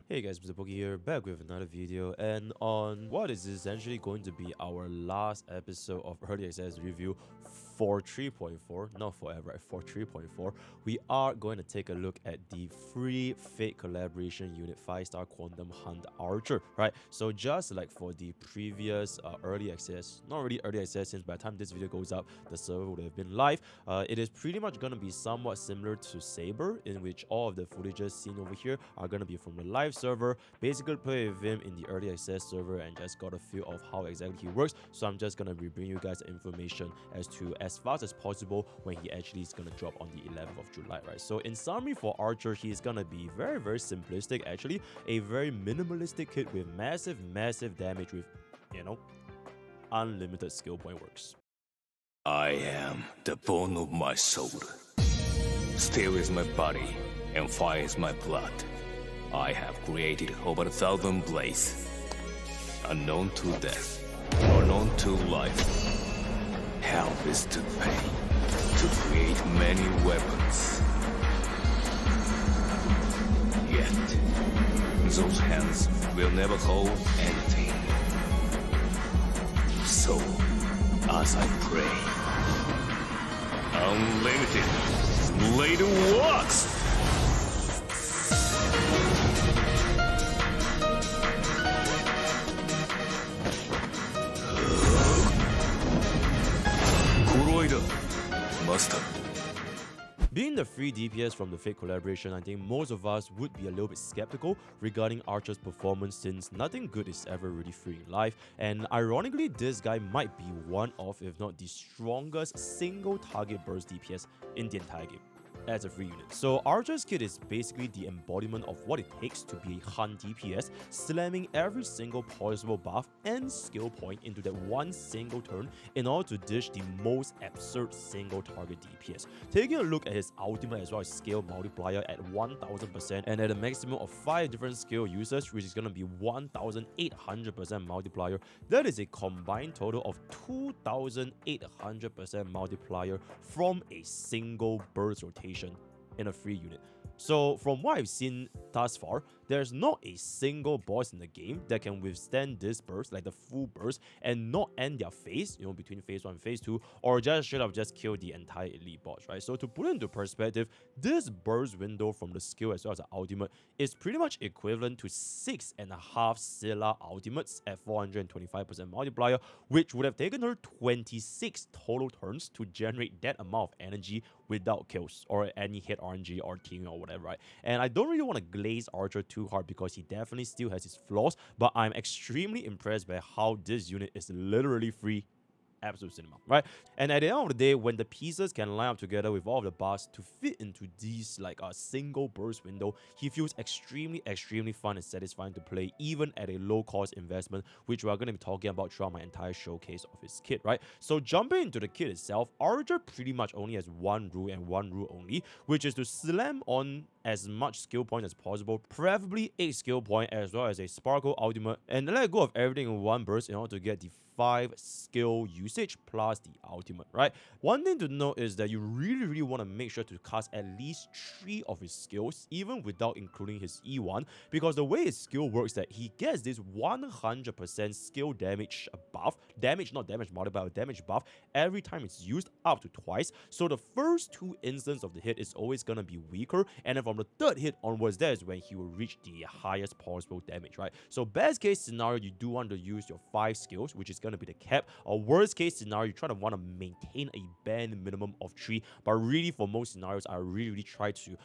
Hey guys, MrPokke here, back with another video, and on what is essentially going to be our last episode of Early Access Review for 3.4, not forever, right? For 3.4, we are going to take a look at the free Fate collaboration unit 5-star Quantum Hunt Archer, right? So just like for the previous Early Access, not really Early Access since by the time this video goes up, the server would have been live, it is pretty much going to be somewhat similar to Saber, in which all of the footages seen over here are going to be from the live server. Basically play with him in the early access server and just got a feel of how exactly he works. So I'm just gonna be bringing you guys information as to as fast as possible when he actually is gonna drop on the 11th of July, right? So in summary, for Archer, he is gonna be very simplistic, actually a very minimalistic kit with massive damage with, you know, unlimited skill point works. I am the bone of my soul. Steel is my body, and fire is my blood. I have created over 1,000 blades, unknown to death, unknown to life. Hell is to pay to create many weapons. Yet, those hands will never hold anything. So, as I pray, unlimited blade works! Master. Being the free DPS from the Fate collaboration, I think most of us would be a little bit skeptical regarding Archer's performance since nothing good is ever really free in life, and ironically this guy might be one of, if not the strongest single target burst DPS in the entire game as a free unit. So Archer's kit is basically the embodiment of what it takes to be a hunt DPS, slamming every single possible buff and skill point into that one single turn in order to dish the most absurd single target DPS. Taking a look at his ultimate as well as skill multiplier at 1000% and at a maximum of 5 different skill users, which is going to be 1800% multiplier, that is a combined total of 2800% multiplier from a single burst rotation in a free unit. So from what I've seen thus far, there's not a single boss in the game that can withstand this burst, like the full burst, and not end their phase, you know, between phase 1 and phase 2, or just straight up just kill the entire elite boss, right? So to put it into perspective, this burst window from the skill as well as the ultimate is pretty much equivalent to 6.5 Scylla ultimates at 425% multiplier, which would have taken her 26 total turns to generate that amount of energy without kills or any hit RNG or teaming or whatever, right? And I don't really want to glaze Archer too hard because he definitely still has his flaws, but I'm extremely impressed by how this unit is literally free. Absolute cinema, right? And at the end of the day, when the pieces can line up together with all of the buffs to fit into these like a single burst window, he feels extremely fun and satisfying to play, even at a low cost investment, which we're going to be talking about throughout my entire showcase of his kit, right? So jumping into the kit itself, Archer pretty much only has one rule and one rule only, which is to slam on as much skill point as possible, preferably 8 skill point as well as a sparkle ultimate, and let go of everything in one burst in order to get the 5 skill usage plus the ultimate, right? One thing to note is that you really want to make sure to cast at least 3 of his skills, even without including his E1, because the way his skill works that he gets this 100% skill damage buff, not damage multiplier, damage buff every time it's used up to twice. So the first 2 instances of the hit is always gonna be weaker, and then from the 3rd hit onwards, that is when he will reach the highest possible damage, right? So best case scenario, you do want to use your 5 skills, which is going to be the cap, or worst case scenario, you try to want to maintain a bare minimum of 3, but really for most scenarios, I really try to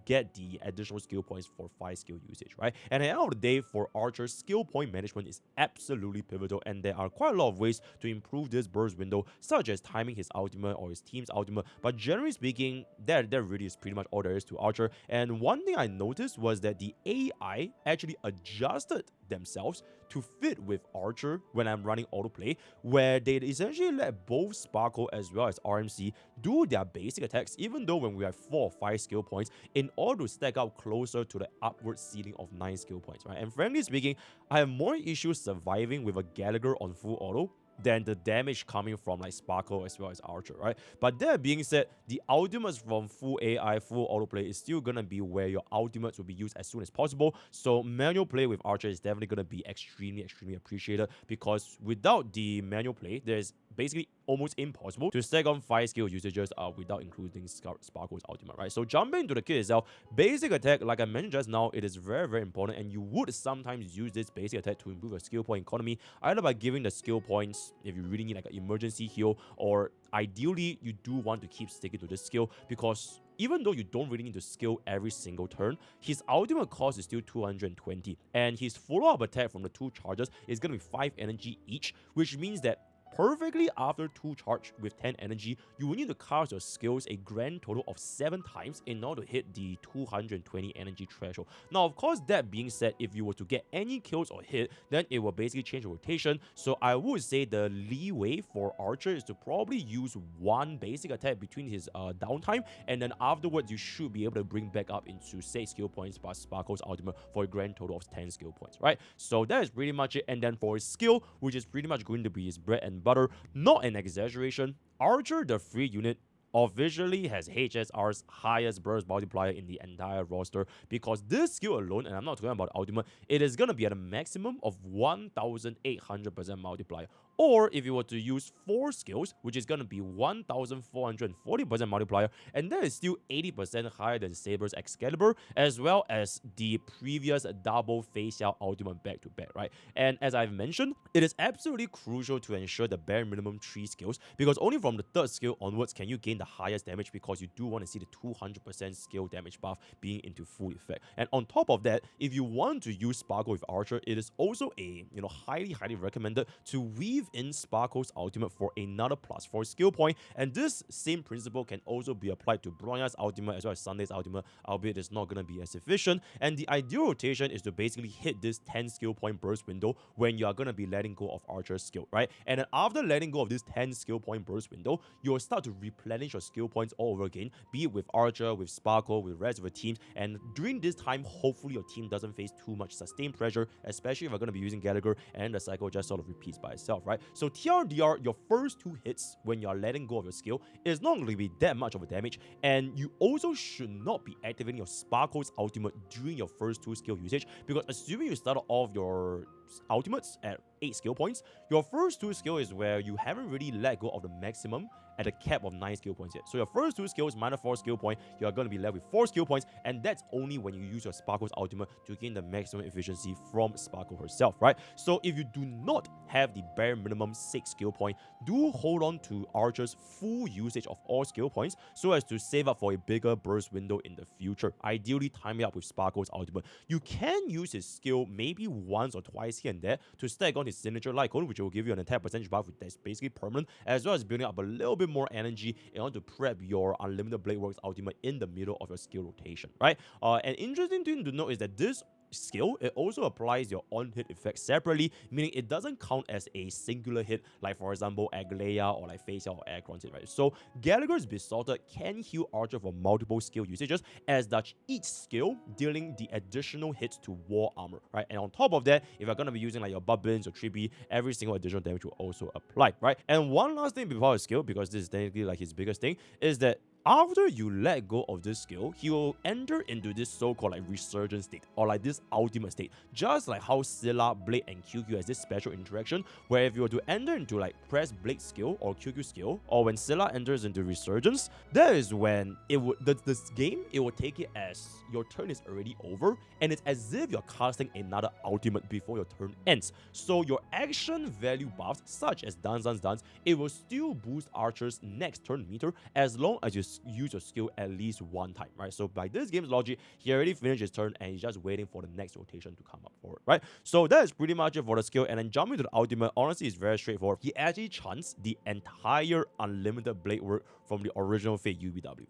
get the additional skill points for 5 skill usage, right? And at the end of the day, for Archer, skill point management is absolutely pivotal, and there are quite a lot of ways to improve this burst window, such as timing his ultimate or his team's ultimate, but generally speaking, that really is pretty much all there is to Archer. And one thing I noticed was that the AI actually adjusted themselves to fit with Archer when I'm running autoplay, where they essentially let both Sparkle as well as RMC do their basic attacks, even though when we have 4 or 5 skill points, in order to stack up closer to the upward ceiling of 9 skill points, right? And frankly speaking, I have more issues surviving with a Gallagher on full auto than the damage coming from like Sparkle as well as Archer, right? But that being said, the ultimates from full AI, full autoplay is still gonna be where your ultimates will be used as soon as possible. So manual play with Archer is definitely gonna be extremely appreciated, because without the manual play, there's basically almost impossible to stack on 5 skill usages without including Sparkle's ultimate, right? So jumping into the kit itself, basic attack, like I mentioned just now, it is very important, and you would sometimes use this basic attack to improve your skill point economy, either by giving the skill points if you really need like an emergency heal, or ideally you do want to keep sticking to this skill, because even though you don't really need to skill every single turn, his ultimate cost is still 220, and his follow-up attack from the 2 charges is going to be 5 energy each, which means that perfectly after 2 charge with 10 energy, you will need to cast your skills a grand total of 7 times in order to hit the 220 energy threshold. Now, of course, that being said, if you were to get any kills or hit, then it will basically change the rotation. So I would say the leeway for Archer is to probably use 1 basic attack between his downtime, and then afterwards you should be able to bring back up into 6 skill points plus Sparkle's ultimate for a grand total of 10 skill points, right? So that is pretty much it. And then for his skill, which is pretty much going to be his bread and butter, not an exaggeration, Archer, the free unit, officially has HSR's highest burst multiplier in the entire roster, because this skill alone, and I'm not talking about ultimate, it is gonna be at a maximum of 1800% multiplier. Or if you were to use 4 skills, which is gonna be 1440% multiplier, and that is still 80% higher than Saber's Excalibur, as well as the previous double facial ultimate back to back, right? And as I've mentioned, it is absolutely crucial to ensure the bare minimum 3 skills, because only from the 3rd skill onwards can you gain the highest damage, because you do want to see the 200% skill damage buff being into full effect. And on top of that, if you want to use Sparkle with Archer, it is also a highly recommended to weave in Sparkle's ultimate for another +4 skill point, and this same principle can also be applied to Bronya's ultimate as well as Sunday's ultimate, albeit it's not going to be as efficient. And the ideal rotation is to basically hit this 10 skill point burst window when you are going to be letting go of Archer's skill, right? And then after letting go of this 10 skill point burst window, you'll start to replenish your skill points all over again, be it with Archer, with Sparkle, with the rest of the teams. And during this time, hopefully your team doesn't face too much sustained pressure, especially if you're going to be using Gallagher, and the cycle just sort of repeats by itself, right? So TRDR, your first 2 hits when you're letting go of your skill is not going to be that much of a damage, and you also should not be activating your Sparkle's ultimate during your first 2 skill usage, because assuming you start off your ultimates at 8 skill points, your first 2 skill is where you haven't really let go of the maximum at a cap of 9 skill points yet. So your first 2 skills minus 4 skill point, you are going to be left with 4 skill points, and that's only when you use your Sparkle's ultimate to gain the maximum efficiency from Sparkle herself, right? So if you do not have the bare minimum 6 skill point, do hold on to Archer's full usage of all skill points so as to save up for a bigger burst window in the future. Ideally, time it up with Sparkle's ultimate. You can use his skill maybe once or twice here and there to stack on his signature light cone, which will give you an attack percentage buff that's basically permanent, as well as building up a little bit more energy in order to prep your Unlimited Blade Works ultimate in the middle of your skill rotation, right? An interesting thing to note is that this skill, it also applies your on-hit effect separately, meaning it doesn't count as a singular hit, like for example Aglaia or like Facial or Aircron's hit, right? So Gallagher's Besotted can heal Archer for multiple skill usages, as does each skill dealing the additional hits to War Armor, right? And on top of that, if you're going to be using like your Bubbins or Trippy, every single additional damage will also apply, right? And one last thing before his skill, because this is technically like his biggest thing, is that after you let go of this skill, he will enter into this so-called like resurgence state, or like this ultimate state, just like how Scylla, Blade, and QQ has this special interaction, where if you were to enter into like press Blade skill or QQ skill, or when Scylla enters into resurgence, that is when it would this game, it will take it as your turn is already over, and it's as if you're casting another ultimate before your turn ends. So your action value buffs, such as Dance, it will still boost Archer's next turn meter as long as you use your skill at least 1 time, right? So by this game's logic, he already finished his turn and he's just waiting for the next rotation to come up forward, right? So that is pretty much it for the skill. And then jumping to the ultimate, honestly, is very straightforward. He actually chants the entire Unlimited Blade work from the original Fate UBW.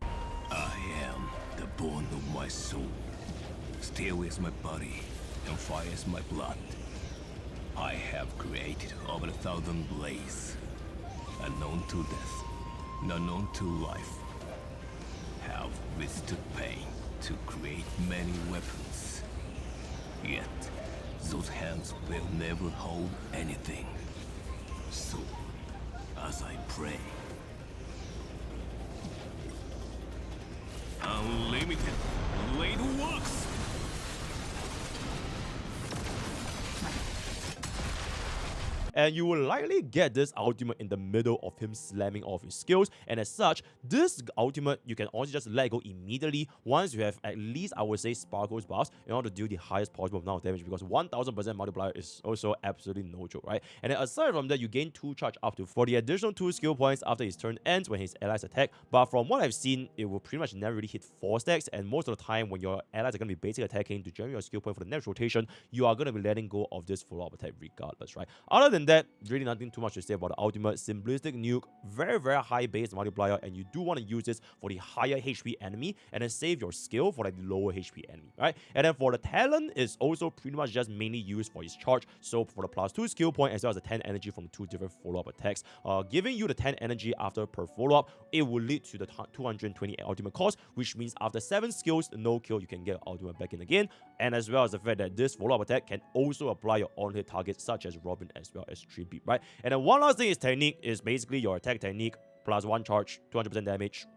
I am the bone of my soul. Steel is my body, and fire is my blood. I have created over 1,000 blades, unknown to death, unknown to life. Have withstood pain to create many weapons. Yet, those hands will never hold anything. So, as I pray, unlimited blade works! And you will likely get this ultimate in the middle of him slamming off his skills, and as such, this ultimate you can also just let go immediately once you have at least, I would say, Sparkle's buffs in order to do the highest possible amount of damage, because 1000% multiplier is also absolutely no joke, right? And then aside from that, you gain 2 charge up to for the additional 2 skill points after his turn ends when his allies attack, but from what I've seen, it will pretty much never really hit 4 stacks, and most of the time when your allies are going to be basically attacking to generate your skill point for the next rotation, you are going to be letting go of this follow-up attack regardless, right? Other than that, really nothing too much to say about the ultimate. Simplistic nuke, very high base multiplier, and you do want to use this for the higher HP enemy and then save your skill for like the lower HP enemy, right? And then for the talent, it's also pretty much just mainly used for his charge, so for the +2 skill point as well as the 10 energy from 2 different follow-up attacks, giving you the 10 energy after per follow-up, it will lead to the 220 ultimate cost, which means after 7 skills, no kill, you can get ultimate back in again, and as well as the fact that this follow-up attack can also apply your on-hit targets such as Robin as well as Tribute, right? And then one last thing is technique, is basically your attack technique +1 charge, 200% damage.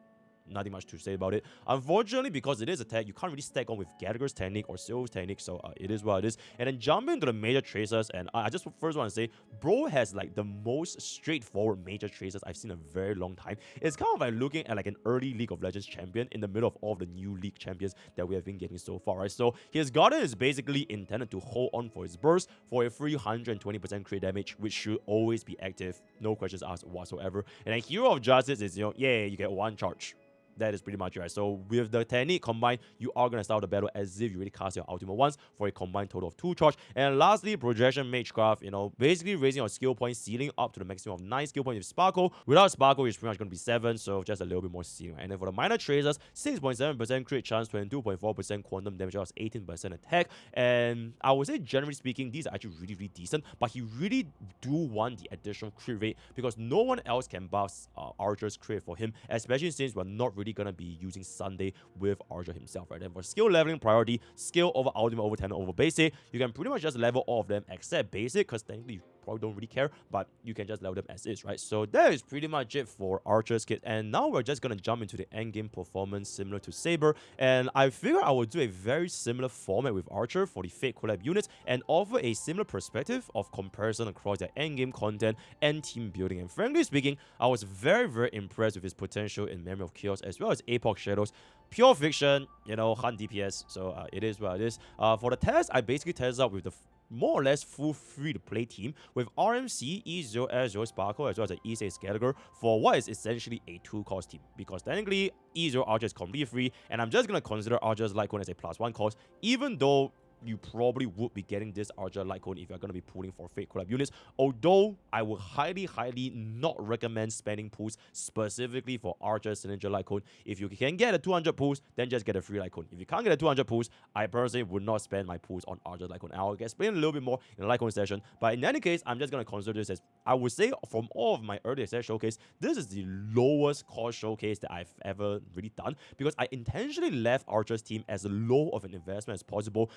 Nothing much to say about it. Unfortunately, because it is attack, you can't really stack on with Gallagher's technique or Silver's technique, so it is what it is. And then jump into the major tracers, and I just first want to say, bro has like the most straightforward major tracers I've seen in a very long time. It's kind of like looking at like an early League of Legends champion in the middle of all of the new league champions that we have been getting so far, right? So his Garden is basically intended to hold on for his burst for a free 120% crit damage, which should always be active, no questions asked whatsoever. And then Hero of Justice is, you get 1 charge. That is pretty much right. So with the technique combined, you are going to start the battle as if you already cast your ultimate once for a combined total of 2 charge. And lastly, Projection Magecraft, basically raising your skill point ceiling up to the maximum of 9 skill points with Sparkle. Without Sparkle, it's pretty much going to be 7, so just a little bit more ceiling. And then for the minor tracers, 6.7% crit chance, 22.4% quantum damage, plus 18% attack. And I would say, generally speaking, these are actually really decent, but he really do want the additional crit rate because no one else can buff Archer's crit for him, especially since we're not really going to be using Sunday with Archer himself, right? And for skill leveling priority, skill over ultimate over talent over basic, you can pretty much just level all of them except basic, because technically you probably don't really care, but you can just level them as is, right? So that is pretty much it for Archer's kit, and now we're just gonna jump into the endgame performance similar to Saber, and I figure I will do a very similar format with Archer for the Fate collab units and offer a similar perspective of comparison across their endgame content and team building. And frankly speaking, I was very impressed with his potential in Memory of Chaos as well as Epoch Shadows. Pure fiction, hunt DPS, so it is what it is. For the test, I basically tested out with the more or less full free-to-play team with RMC, E0, S0, Sparkle, as well as an E6 Gallagher for what is essentially a 2-cost team. Because technically, E0 Archer is completely free, and I'm just going to consider Archer's Light Cone as a +1 cost, even though you probably would be getting this Archer Light Cone if you're going to be pulling for Fate collab units. Although, I would highly not recommend spending pulls specifically for Archer Signature Light Cone. If you can get a 200 pulls, then just get a free Light Cone. If you can't get a 200 pulls, I personally would not spend my pulls on Archer Light Cone. I'll explain a little bit more in the Light Cone session. But in any case, I'm just going to consider this as, I would say, from all of my early access showcase, this is the lowest cost showcase that I've ever really done, because I intentionally left Archer's team as low of an investment as possible,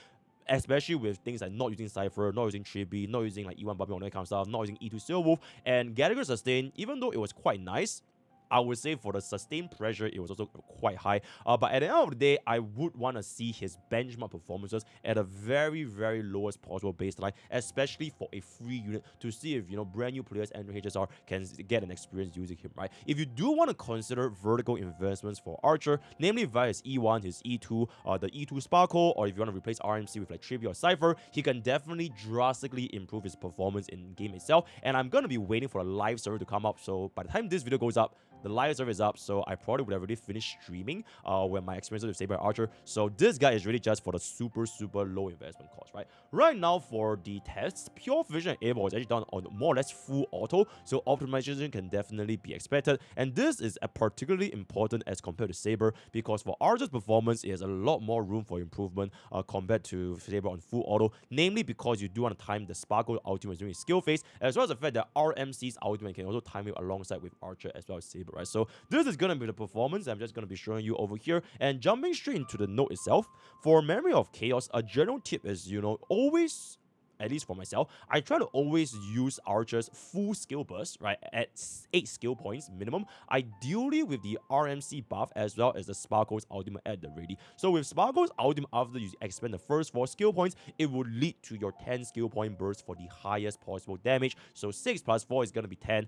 especially with things like not using Cypher, not using Chibi, not using like E1 Bobby on that kind of stuff, not using E2 Silverwolf, and Gallagher Sustain, even though it was quite nice, I would say for the sustained pressure, it was also quite high. But at the end of the day, I would want to see his benchmark performances at a very lowest possible baseline, especially for a free unit, to see if, brand new players and HSR can get an experience using him, right? If you do want to consider vertical investments for Archer, namely via his E1, his E2, the E2 Sparkle, or if you want to replace RMC with like Tribute or Cypher, he can definitely drastically improve his performance in game itself. And I'm going to be waiting for a live server to come up, so by the time this video goes up, the live server is up, so I probably would have already finished streaming when my experience with Saber Archer. So this guy is really just for the super low investment cost, right? Right now for the tests, Pure Vision and Able is actually done on more or less full auto, so optimization can definitely be expected. And this is particularly important as compared to Saber, because for Archer's performance, it has a lot more room for improvement compared to Saber on full auto, namely because you do want to time the Sparkle ultimate during his skill phase, as well as the fact that RMC's ultimate can also time it alongside with Archer as well as Saber, right? So this is going to be the performance I'm just going to be showing you over here. And jumping straight into the note itself, for Memory of Chaos, a general tip is, always at least for myself, I try to always use Archer's full skill burst, right, at 8 skill points minimum, ideally with the RMC buff as well as the Sparkle's ultimate at the ready. So with Sparkle's ultimate, after you expend the first 4 skill points, it will lead to your 10 skill point burst for the highest possible damage. So 6 plus 4 is going to be 10.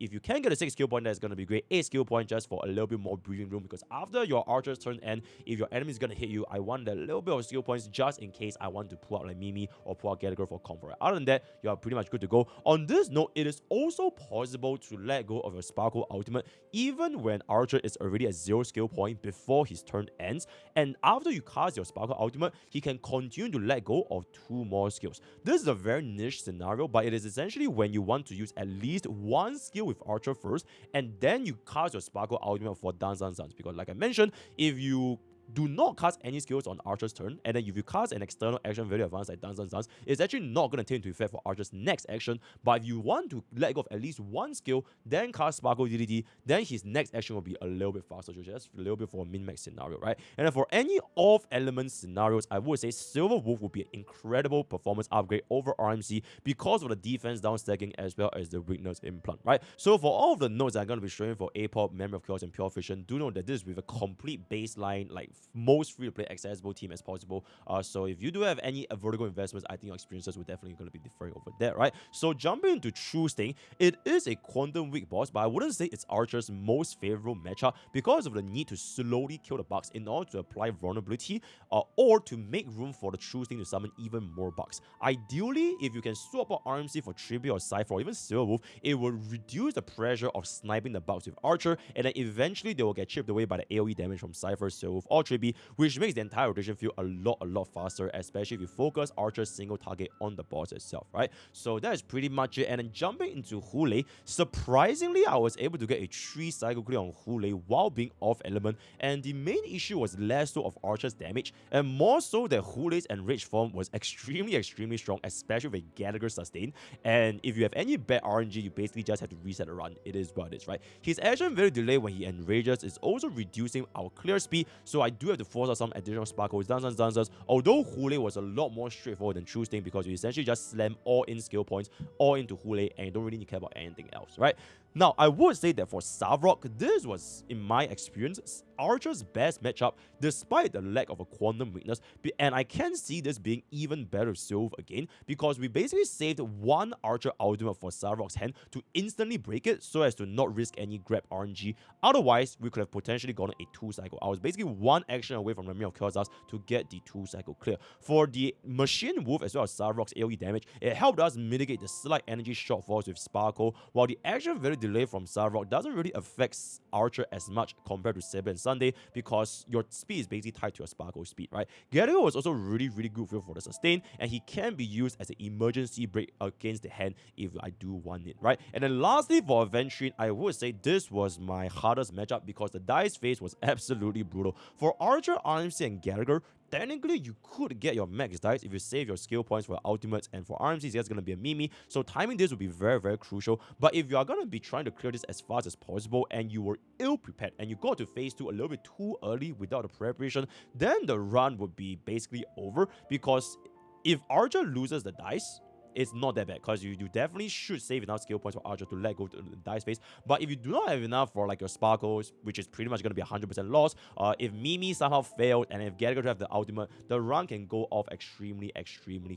If you can get a 6 skill point, that's going to be great. 8 skill point just for a little bit more breathing room, because after your Archer's turn end, if your enemy is going to hit you, I want a little bit of skill points just in case I want to pull out like Mimi or pull out Gallagher for comfort. Other than that, you are pretty much good to go. On this note, it is also possible to let go of your Sparkle ultimate even when Archer is already at 0 skill point before his turn ends, and after you cast your Sparkle ultimate, he can continue to let go of 2 more skills. This is a very niche scenario, but it is essentially when you want to use at least 1 skill with Archer first, and then you cast your Sparkle ultimate for Dance Dance Dance, because like I mentioned, if you do not cast any skills on Archer's turn, and then if you cast an external action very advanced like Dance Dance Dance, it's actually not going to take into effect for Archer's next action. But if you want to let go of at least 1 skill, then cast Sparkle DDD, then his next action will be a little bit faster, so just a little bit for a min-max scenario, right? And then for any off-element scenarios, I would say Silver Wolf would be an incredible performance upgrade over RMC because of the defense down stacking as well as the weakness implant, right? So for all of the notes that I'm going to be showing for APOP, Memory of Chaos, and Pure Fission, do know that this is with a complete baseline, like most free-to-play accessible team as possible. So if you do have any vertical investments, I think your experiences will definitely going to be different over there, right? So jumping into True Sting, it is a quantum weak boss, but I wouldn't say it's Archer's most favorable matchup because of the need to slowly kill the bugs in order to apply vulnerability or to make room for the True Sting to summon even more bugs. Ideally, if you can swap out RMC for Tribute or Cypher or even Silver Wolf, it will reduce the pressure of sniping the bugs with Archer, and then eventually they will get chipped away by the AoE damage from Cypher, Silver Wolf, or Tribute, which makes the entire rotation feel a lot faster, especially if you focus Archer's single target on the boss itself, right? So that is pretty much it. And then jumping into Hule, surprisingly, I was able to get a 3 cycle clear on Hule while being off element, and the main issue was less so of Archer's damage, and more so that Hule's enraged form was extremely strong, especially with Gallagher sustain. And if you have any bad RNG, you basically just have to reset the run. It is what it is, right? His action very delayed when he enrages is also reducing our clear speed, so I do have to force out some additional sparkles, dances. Although Hule was a lot more straightforward than True Sting because you essentially just slam all in skill points all into Hule and you don't really care about anything else, right? Now, I would say that for Savrok, this was, in my experience, Archer's best matchup despite the lack of a quantum weakness, and I can see this being even better with Sylve again because we basically saved 1 Archer ultimate for Savrok's hand to instantly break it so as to not risk any grab RNG. Otherwise, we could have potentially gotten a 2 cycle. I was basically 1 action away from Memory of Chaos to get the 2 cycle clear. For the Machine Wolf as well as Savrok's AoE damage, it helped us mitigate the slight energy shortfalls with Sparkle, while the action very delay from Savrok doesn't really affect Archer as much compared to Saber and Sunday because your speed is basically tied to your Sparkle speed, right? Gallagher was also really good for the sustain, and he can be used as an emergency break against the hand if I do want it, right? And then lastly, for Aventurine, I would say this was my hardest matchup because the dice phase was absolutely brutal. For Archer, RMC, and Gallagher, technically you could get your max dice if you save your skill points for ultimates, and for RMC, it's just going to be a Mimi, so timing this would be very crucial. But if you are going to be trying to clear this as fast as possible and you were ill prepared and you got to phase 2 a little bit too early without the preparation, then the run would be basically over, because if Archer loses the dice, it's not that bad because you definitely should save enough skill points for Archer to let go to the dice phase. But if you do not have enough for like your Sparkles, which is pretty much going to be 100% loss, if Mimi somehow failed and if Gallagher have the ultimate, the run can go off extremely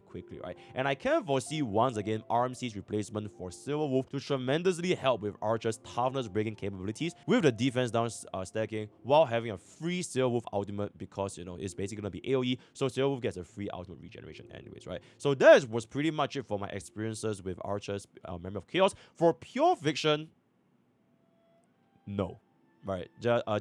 quickly, right? And I can foresee once again RMC's replacement for Silver Wolf to tremendously help with Archer's toughness breaking capabilities with the defense down stacking while having a free Silver Wolf ultimate because, you know, it's basically going to be AoE, so Silver Wolf gets a free ultimate regeneration anyways, right? So that was pretty much it for my experiences with Archer's Memory of Chaos. For Pure Fiction, no. Right,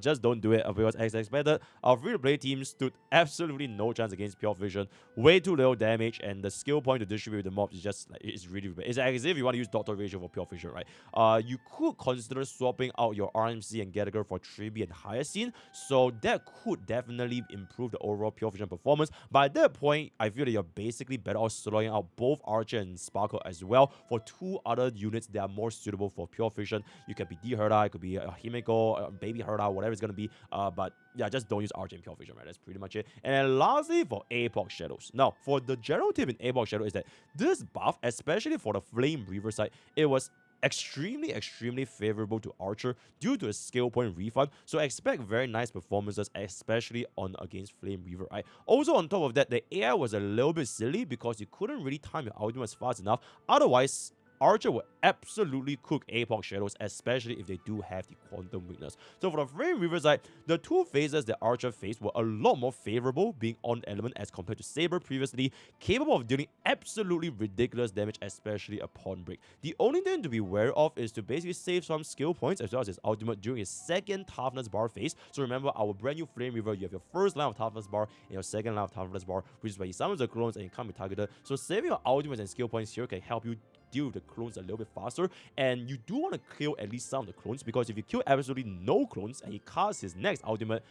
just don't do it because as expected, our free-to-play team stood absolutely no chance against Pure Vision. Way too little damage, and the skill point to distribute the mobs is just like, it's really bad. It's as if you want to use Doctor Ratio for Pure Vision, right? You could consider swapping out your RMC and Gallagher for Tribi and Hyacinth, so that could definitely improve the overall Pure Vision performance. But at that point, I feel that you're basically better off slowing out both Archer and Sparkle as well for 2 other units that are more suitable for Pure Vision. You can be Deherda, it could be Himeko, baby Herta, whatever it's gonna be. But yeah, just don't use Archer in Pure Vision, right? That's pretty much it. And then lastly, for Epoch Shadows. Now, for the general tip in Epoch Shadow is that this buff, especially for the Flame Reaver side, it was extremely favorable to Archer due to the skill point refund. So expect very nice performances, especially on against Flame Reaver, right? Also on top of that, the AI was a little bit silly because you couldn't really time your ultimates fast enough. Otherwise, Archer will absolutely cook Epoch Shadows, especially if they do have the Quantum weakness. So for the Flame Reaver side, the two phases that Archer faced were a lot more favorable, being on element as compared to Saber previously, capable of dealing absolutely ridiculous damage, especially upon break. The only thing to be aware of is to basically save some skill points as well as his ultimate during his second toughness bar phase. So remember, our brand new Flame Reaver, you have your first line of toughness bar and your second line of toughness bar, which is where he summons the clones and you can't be targeted. So saving your ultimates and skill points here can help you deal with the clones a little bit faster, and you do want to kill at least some of the clones, because if you kill absolutely no clones and he casts his next ultimate,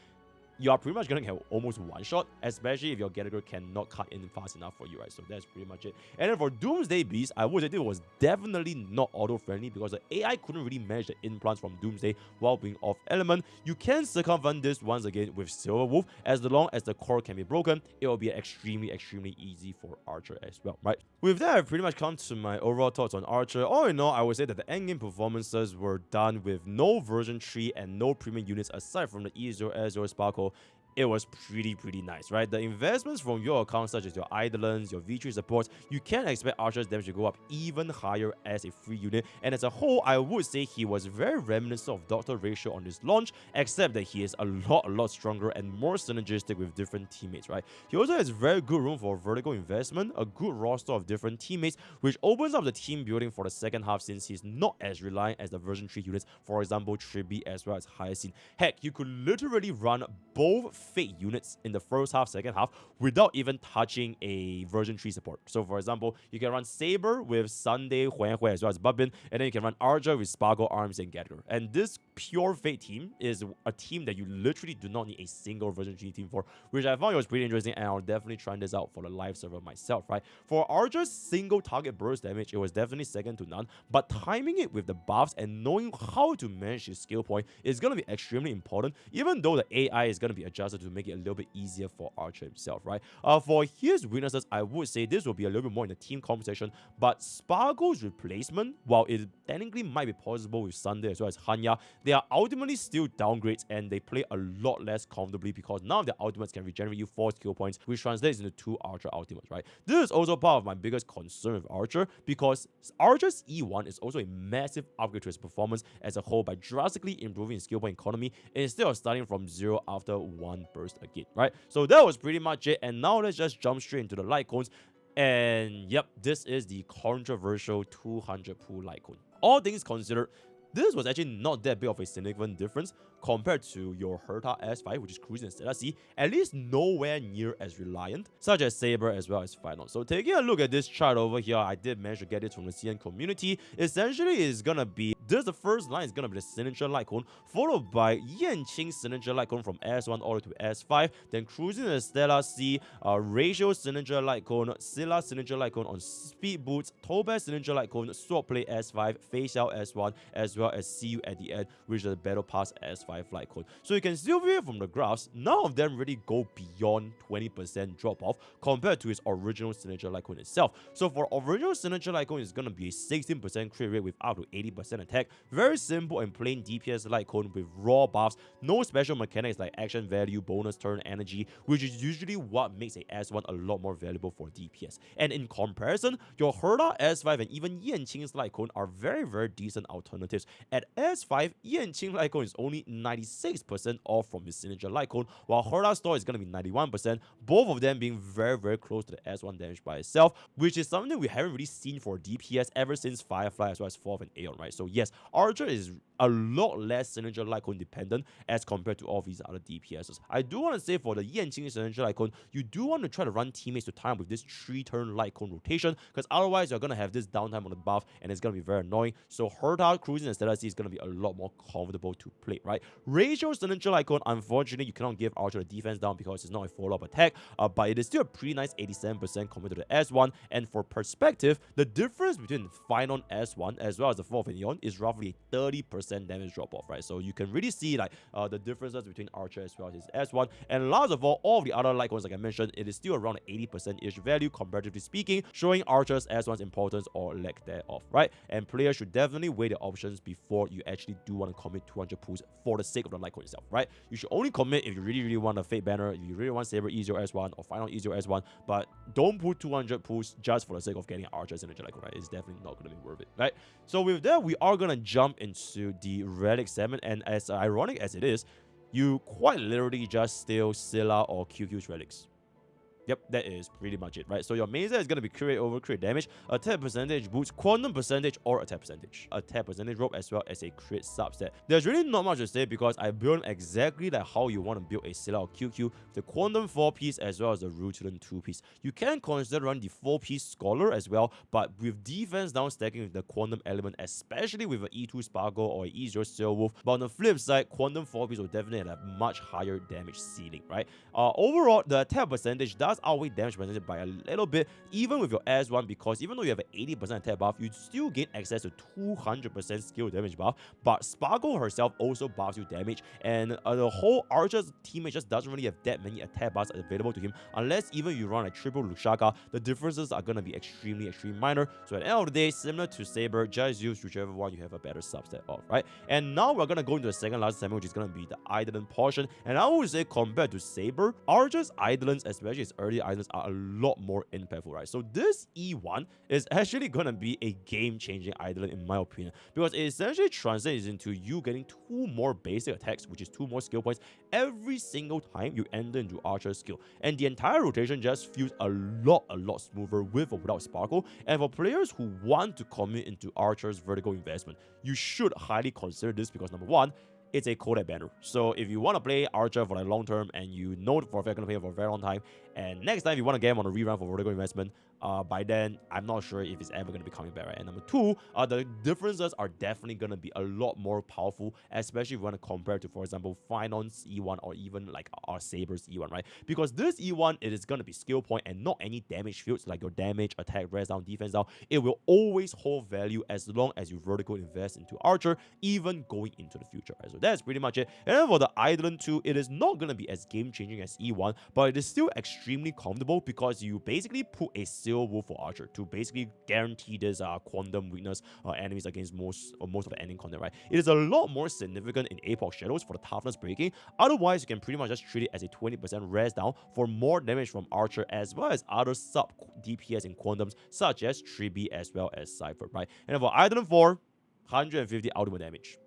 you are pretty much going to have almost one shot, especially if your Gallagher cannot cut in fast enough for you, right? So that's pretty much it. And then for Doomsday Beast, I would say it was definitely not auto-friendly because the AI couldn't really manage the implants from Doomsday while being off element. You can circumvent this once again with Silver Wolf. As long as the core can be broken, it will be extremely easy for Archer as well, right? With that, I've pretty much come to my overall thoughts on Archer. All in all, I would say that the endgame performances were done with no version 3 and no premium units aside from the E0 S0 Sparkle. It was pretty nice, right? The investments from your accounts, such as your Eidolons, your V3 supports, you can expect Archer's damage to go up even higher as a free unit. And as a whole, I would say he was very reminiscent of Dr. Ratio on his launch, except that he is a lot stronger and more synergistic with different teammates, right? He also has very good room for vertical investment, a good roster of different teammates, which opens up the team building for the second half since he's not as reliant as the version 3 units, for example, Tribi as well as Hyacinth. Heck, you could literally run both Fate units in the first half, second half without even touching a version 3 support. So for example, you can run Saber with Sunday, Huan as well as Babin, and then you can run Archer with Sparkle, Arms, and Gather. And this pure Fate team is a team that you literally do not need a single version 3 team for, which I found was pretty interesting, and I'll definitely try this out for the live server myself, right? For Archer's single target burst damage, it was definitely second to none, but timing it with the buffs and knowing how to manage his skill point is going to be extremely important, even though the AI is going to be adjusted to make it a little bit easier for Archer himself, right? For his weaknesses, I would say this will be a little bit more in the team conversation, but Sparkle's replacement, while it technically might be possible with Sunday as well as Hanya, they are ultimately still downgrades and they play a lot less comfortably because none of their ultimates can regenerate you 4 skill points, which translates into 2 Archer ultimates, right? This is also part of my biggest concern with Archer because Archer's E1 is also a massive upgrade to his performance as a whole by drastically improving his skill point economy instead of starting from 0 after 1 burst again, right? So that was pretty much it, and now let's just jump straight into the light cones. And yep, this is the controversial 200 pool light cone. All things considered, this was actually not that big of a significant difference compared to your Herta S5, which is cruising in Stella C, at least nowhere near as reliant, such as Saber as well as Final. So taking a look at this chart over here, I did manage to get it from the CN community. Essentially, it's gonna be this, the first line is gonna be the signature light cone, followed by Yanqing's signature light cone from S1 all the way to S5, then cruising in Stella C, Ratio signature light cone, Scylla signature light cone on speed boots, Topaz signature light cone, Swordplay S5, Facial S1, as well as See You at the End, which is the Battle Pass S5 light cone. So you can still view it from the graphs, none of them really go beyond 20% drop off compared to his original signature light cone itself. So for original signature light cone, it's gonna be a 16% crit rate with up to 80% attack. Very simple and plain DPS light cone with raw buffs, no special mechanics like action value, bonus turn, energy, which is usually what makes a S1 a lot more valuable for DPS. And in comparison, your Herta S5 and even Yanqing's light cone are very decent alternatives. At S5, Yanqing light cone is only 96% off from his signature light cone, while Herta's store is going to be 91%, both of them being very close to the S1 damage by itself, which is something we haven't really seen for DPS ever since Firefly as well as 4th and Aeon, right? So yes, Archer is a lot less signature light cone dependent as compared to all of these other DPSs. I do want to say for the Yanqing signature light cone, you do want to try to run teammates to time with this 3-turn light cone rotation, because otherwise you're going to have this downtime on the buff and it's going to be very annoying. So Herta cruising and Stella C is going to be a lot more comfortable to play, right? Ratio signature icon, unfortunately, you cannot give Archer the defense down because it's not a follow-up attack, but it is still a pretty nice 87% compared to the S1. And for perspective, the difference between Finon S1 as well as the 4th Neon is roughly 30% damage drop-off, right? So you can really see like the differences between Archer as well as his S1. And last of all of the other icons, like I mentioned, it is still around 80%-ish value, comparatively speaking, showing Archer's S1's importance or lack thereof, right? And players should definitely weigh the options before you actually do want to commit 200 pulls for the sake of the icon itself, right? You should only commit if you really want a Fate Banner, if you really want Saber E0 S1 or Final E0 S1, but don't put 200 pulls just for the sake of getting Archer's signature icon, right? It's definitely not going to be worth it, right? So with that, we are going to jump into the Relic segment, and as ironic as it is, you quite literally just steal Scylla or QQ's Relics. Yep, that is pretty much it, right? So your main set is going to be crit over crit damage, attack percentage boost, quantum percentage, or attack percentage rope, as well as a crit subset. There's really not much to say because I built exactly like how you want to build a Scylla or QQ, the quantum 4-piece as well as the Rutilan 2-piece. You can consider running the 4-piece Scholar as well, but with defense down stacking with the quantum element, especially with an E2 Sparkle or an E0 Steel Wolf. But on the flip side, quantum 4-piece will definitely have a much higher damage ceiling, right? Overall, the attack percentage does outweigh damage percentage by a little bit, even with your S1, because even though you have an 80% attack buff, you still gain access to 200% skill damage buff. But Sparkle herself also buffs you damage, and the whole Archer's teammate just doesn't really have that many attack buffs available to him, unless even you run a triple Lushaka. The differences are gonna be extremely minor. So at the end of the day, similar to Saber, just use whichever one you have a better subset of, right? And now we're gonna go into the second last segment, which is gonna be the Eidolon portion. And I would say compared to Saber, Archer's Eidolons, especially its early Eidolons, are a lot more impactful, right? So this E1 is actually gonna be a game-changing Eidolon in my opinion, because it essentially translates into you getting 2 more basic attacks, which is 2 more skill points every single time you enter into Archer's skill, and the entire rotation just feels a lot smoother with or without Sparkle. And for players who want to commit into Archer's vertical investment, you should highly consider this because number 1, it's a coded banner. So if you want to play Archer for the long term and you know for a fact you're going to play for a very long time, and next time you want to get him on a rerun for vertical investment, by then I'm not sure if it's ever going to be coming back, right? And number 2, the differences are definitely going to be a lot more powerful, especially if you want to compare to, for example, Finon's E1 or even like our Saber's E1, right? Because this E1, it is going to be skill point and not any damage fields like your damage, attack, rest down, defense down. It will always hold value as long as you vertical invest into Archer, even going into the future, right? So that's pretty much it. And then for the Eidolon 2, it is not going to be as game-changing as E1, but it is still extremely comfortable because you basically put a Steel Wolf for Archer to basically guarantee this quantum weakness enemies against most of the ending content, right? It is a lot more significant in Apoc Shadows for the toughness breaking. Otherwise, you can pretty much just treat it as a 20% rest down for more damage from Archer, as well as other sub DPS in quantums such as Tribi as well as Cypher, right? And then for Eidolon 4, 150 ultimate damage.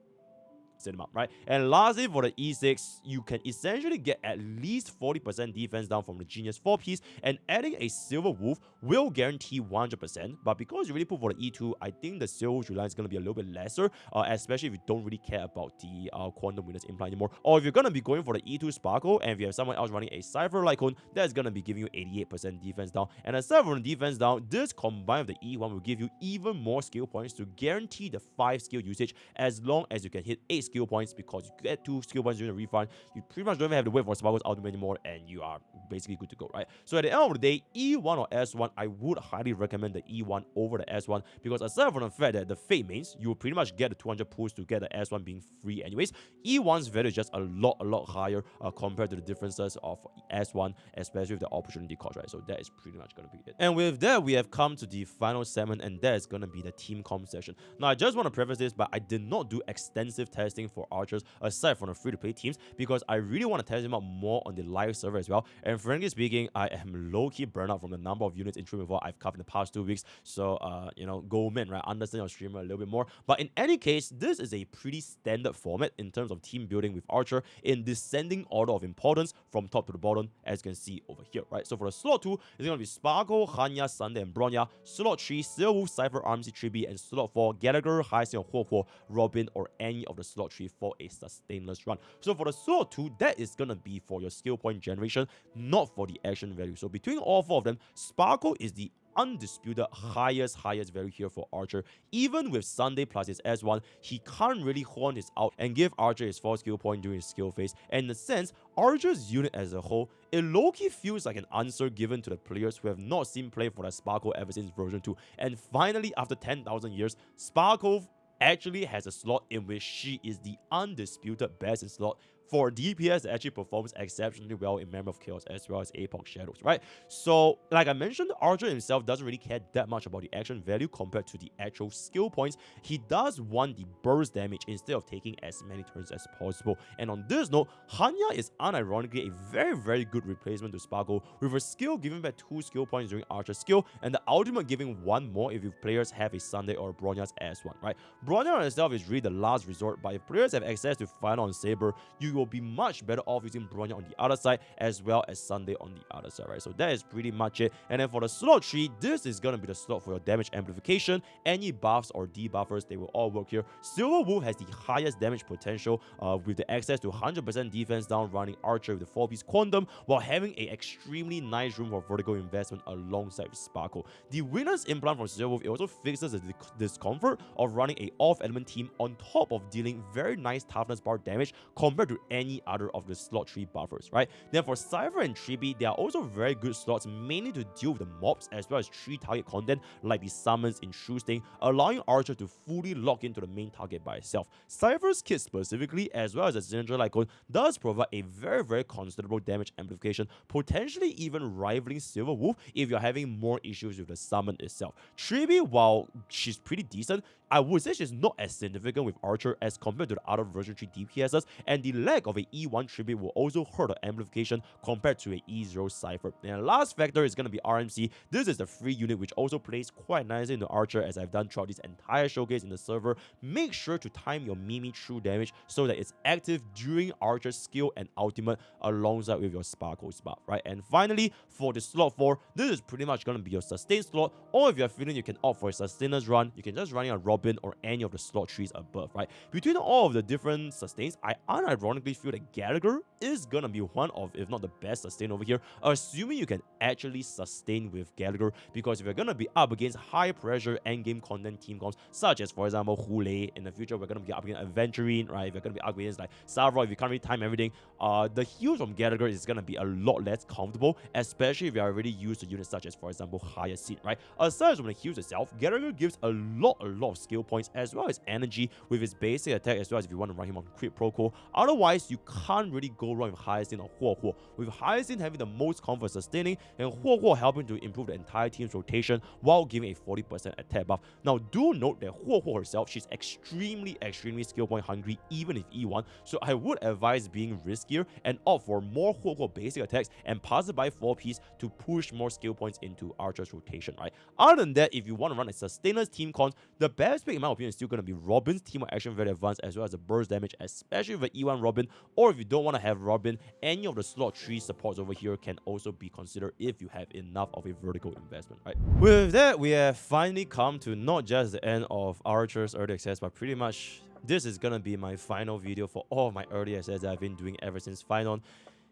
Set them up, right? And lastly, for the E6, you can essentially get at least 40% defense down from the Genius 4-piece, and adding a Silver Wolf will guarantee 100%. But because you really put for the E2, I think the Silver Wolf line is going to be a little bit lesser, especially if you don't really care about the Quantum Witness implant anymore. Or if you're going to be going for the E2 Sparkle, and if you have someone else running a Cypher Lycone, that's going to be giving you 88% defense down. And aside from the defense down, this combined with the E1 will give you even more skill points to guarantee the 5 skill usage as long as you can hit 8 skill points, because you get 2 skill points during the refund. You pretty much don't even have to wait for Sparkle's ultimate anymore, and you are basically good to go, right? So at the end of the day, E1 or S1, I would highly recommend the E1 over the S1, because aside from the fact that the Fate mains, you will pretty much get the 200 pulls to get the S1 being free anyways. E1's value is just a lot higher compared to the differences of S1, especially with the opportunity cost, right? So that is pretty much going to be it. And with that, we have come to the final segment, and that is going to be the team comp session. Now, I just want to preface this, but I did not do extensive testing for Archers aside from the free-to-play teams, because I really want to test them out more on the live server as well. And frankly speaking, I am low-key burnt out from the number of units in Stream before I've covered in the past 2 weeks. So, you know, go man, right? Understand your streamer a little bit more. But in any case, this is a pretty standard format in terms of team building with Archer in descending order of importance from top to the bottom, as you can see over here, right? So for the slot 2, it's going to be Sparkle, Hanya, Sunday, and Bronya. Slot 3, Silver, Cypher, Armsy, Tribi, and slot 4, Gallagher, Hyacinth, Huo, Robin, or any of the slot 3 for a sustainless run. So for the slot 2, that is gonna be for your skill point generation, not for the action value. So between all 4 of them, Sparkle is the undisputed highest value here for Archer. Even with Sunday plus his S1, he can't really horn his out and give Archer his 4 skill point during his skill phase. And in a sense, Archer's unit as a whole, it low-key feels like an answer given to the players who have not seen play for the Sparkle ever since version 2. And finally, after 10,000 years, Sparkle actually has a slot in which she is the undisputed best in slot for DPS that actually performs exceptionally well in Memory of Chaos as well as Epoch Shadows, right? So, like I mentioned, Archer himself doesn't really care that much about the action value compared to the actual skill points. He does want the burst damage instead of taking as many turns as possible. And on this note, Hanya is unironically a very good replacement to Sparkle, with a skill giving back 2 skill points during Archer's skill, and the ultimate giving 1 more if your players have a Sunday or Bronya's S1, right? Bronya on itself is really the last resort, but if players have access to Final on Saber, you will be much better off using Bronya on the other side as well as Sunday on the other side, right? So that is pretty much it. And then for the slot tree, this is gonna be the slot for your damage amplification. Any buffs or debuffers, they will all work here. Silver Wolf has the highest damage potential with the access to 100% defense down running Archer with the 4-piece Quantum, while having a extremely nice room for vertical investment alongside with Sparkle. The Winner's Implant from Silver Wolf, it also fixes the discomfort of running a off-element team on top of dealing very nice toughness bar damage compared to any other of the slot tree buffers, right? Then for Cypher and Chibi, they are also very good slots, mainly to deal with the mobs as well as tree target content like the summons in True Sting, allowing Archer to fully lock into the main target by itself. Cypher's kit specifically, as well as the Signature Lycon, does provide a very considerable damage amplification, potentially even rivaling Silver Wolf if you're having more issues with the summon itself. Chibi, while she's pretty decent, I would say she's not as significant with Archer as compared to the other version 3 DPSs, and the lack of a E1 tribute will also hurt the amplification compared to a E0 Cypher. And the last factor is going to be RMC. This is the free unit which also plays quite nicely into Archer, as I've done throughout this entire showcase in the server. Make sure to time your Mimi true damage so that it's active during Archer's skill and ultimate alongside with your Sparkle's buff, right? And finally, for the slot 4, this is pretty much going to be your sustain slot, or if you're feeling you can opt for a sustainers run, you can just run a Robin or any of the slot trees above, right? Between all of the different sustains, I unironically feel that Gallagher is gonna be one of, if not the best sustain over here, assuming you can actually sustain with Gallagher, because if you're gonna be up against high pressure endgame content team comps, such as for example Hule, in the future we're gonna be up against Aventurine, right? If you're gonna be up against like Savroy, if you can't really time everything, the heals from Gallagher is gonna be a lot less comfortable, especially if you're already used to units such as for example Hyacinth, right? Aside from the heals itself, Gallagher gives a lot of skill points as well as energy with his basic attack, as well as if you want to run him on crit proco. Otherwise, you can't really go wrong with Hyacinth or Huo, with Hyacinth having the most comfort sustaining and Huo helping to improve the entire team's rotation while giving a 40% attack buff. Now, do note that Huo herself, she's extremely skill point hungry even if E1, so I would advise being riskier and opt for more Huo basic attacks and pass it by 4-piece to push more skill points into Archer's rotation, right? Other than that, if you want to run a sustainers team con, the best pick in my opinion is still going to be Robin's team of action very advanced, as well as the burst damage, especially with E1 Robin, or if you don't want to have Robin, any of the slot 3 supports over here can also be considered if you have enough of a vertical investment, right? With that, we have finally come to not just the end of Archer's early access, but pretty much this is gonna be my final video for all of my early access that I've been doing ever since Final.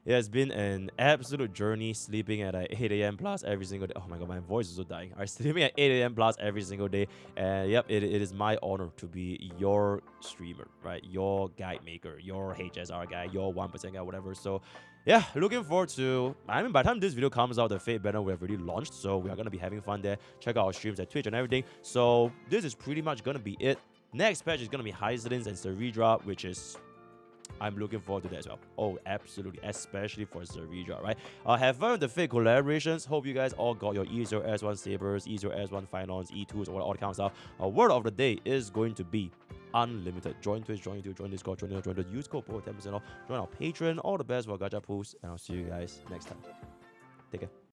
It has been an absolute journey, sleeping at 8 a.m. plus every single day. Oh my god, my voice is so dying. Alright, sleeping at 8 a.m. plus every single day. And yep, it is my honor to be your streamer, right? Your guide maker, your HSR guy, your 1% guy, whatever. So yeah, looking forward to, I mean, by the time this video comes out, the Fate banner will have already launched. So we are going to be having fun there. Check out our streams at Twitch and everything. So this is pretty much going to be it. Next patch is going to be Hyzilins and Ceridra, which is, I'm looking forward to that as well. Oh, absolutely. Especially for Ceridra, right? Have fun with the Fate collaborations. Hope you guys all got your E0 S1 Sabers, E0 S1 Finons, E2s, all that kind of stuff. Word of the day is going to be unlimited. Join Twitch, join YouTube, join Discord, join the use code for 10% off. Join our Patreon. All the best for gacha pools. And I'll see you guys next time. Take care.